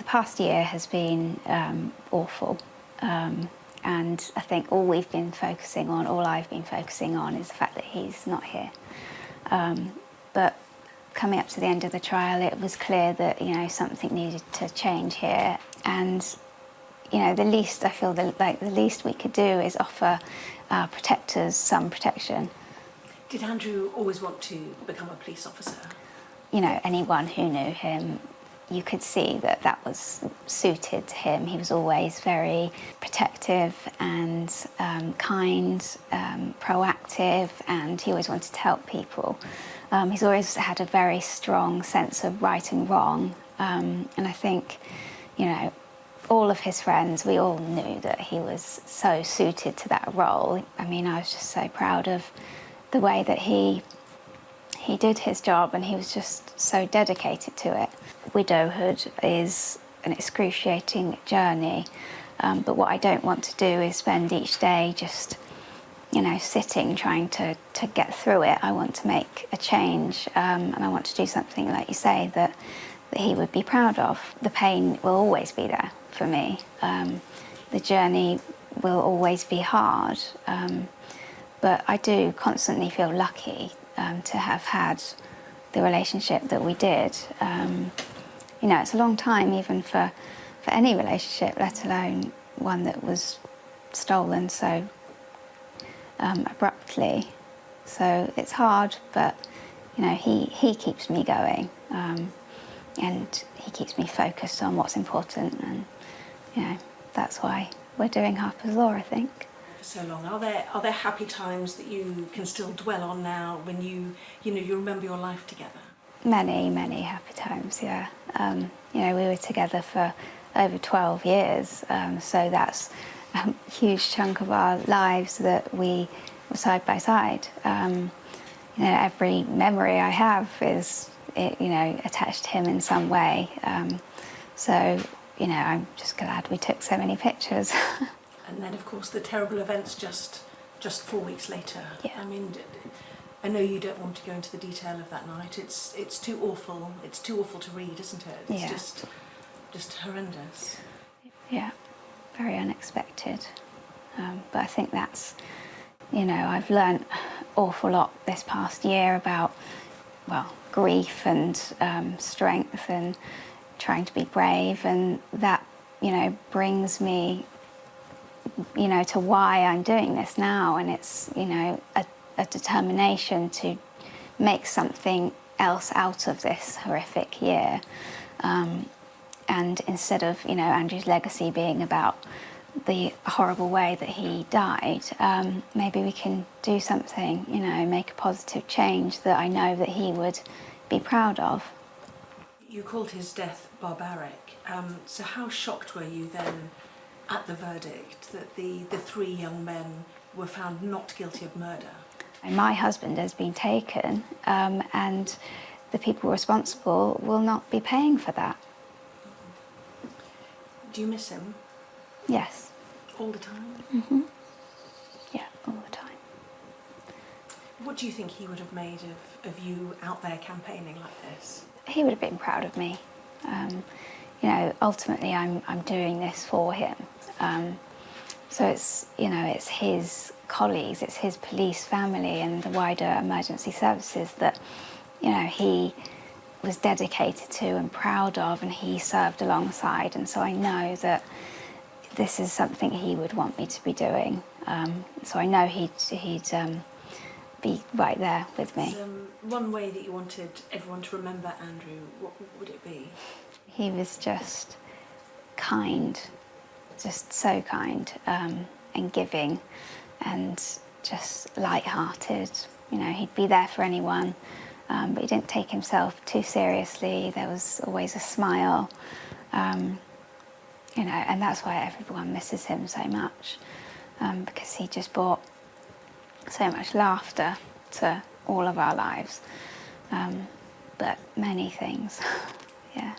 past year has been awful, and I think all I've been focusing on is the fact that he's not here. But coming up to the end of the trial, it was clear that, you know, something needed to change here, and, you know, the least we could do is offer our protectors some protection. Did Andrew always want to become a police officer? You know, anyone who knew him, you could see that that was suited to him. He was always very protective and kind, proactive, and he always wanted to help people. He's always had a very strong sense of right and wrong, and I think, you know, all of his friends, we all knew that he was so suited to that role. I mean, I was just so proud of the way that he did his job, and he was just so dedicated to it. Widowhood is an excruciating journey, but what I don't want to do is spend each day just, you know, sitting trying to get through it. I want to make a change, and I want to do something, like you say, that he would be proud of. The pain will always be there for me. The journey will always be hard, but I do constantly feel lucky to have had the relationship that we did. You know, it's a long time even for any relationship, let alone one that was stolen so abruptly. So it's hard, but, you know, he keeps me going, and he keeps me focused on what's important, and, you know, that's why we're doing Harper's Law, I think. For so long, are there happy times that you can still dwell on now when you remember your life together? Many, many happy times, yeah. You know, we were together for over 12 years, so that's a huge chunk of our lives that we were side by side. You know, every memory I have is, you know, attached to him in some way. So, you know, I'm just glad we took so many pictures. And then, of course, the terrible events just 4 weeks later. Yeah. I mean, I know you don't want to go into the detail of that night. It's too awful. It's too awful to read, isn't it? It's Yeah. just horrendous. Yeah, very unexpected. But I think that's, you know, I've learnt an awful lot this past year about, well, grief and strength and trying to be brave, and that, you know, brings me, you know, to why I'm doing this now, and it's, you know, a determination to make something else out of this horrific year. And instead of, you know, Andrew's legacy being about the horrible way that he died, maybe we can do something, you know, make a positive change that I know that he would be proud of. You called his death barbaric. So how shocked were you then at the verdict that the 3 young men were found not guilty of murder? My husband has been taken, and the people responsible will not be paying for that. Do you miss him? Yes. All the time? Mm-hmm. Yeah, all the time. What do you think he would have made of you out there campaigning like this? He would have been proud of me. You know, ultimately I'm doing this for him. So it's, you know, it's his colleagues, it's his police family and the wider emergency services that, you know, he was dedicated to and proud of, and he served alongside, and so I know that this is something he would want me to be doing. So I know he'd be right there with me. One way that you wanted everyone to remember Andrew, what would it be? He was just kind, just so kind, and giving, and just light-hearted. You know, he'd be there for anyone, but he didn't take himself too seriously. There was always a smile, you know, and that's why everyone misses him so much, because he just brought so much laughter to all of our lives, but many things, yeah.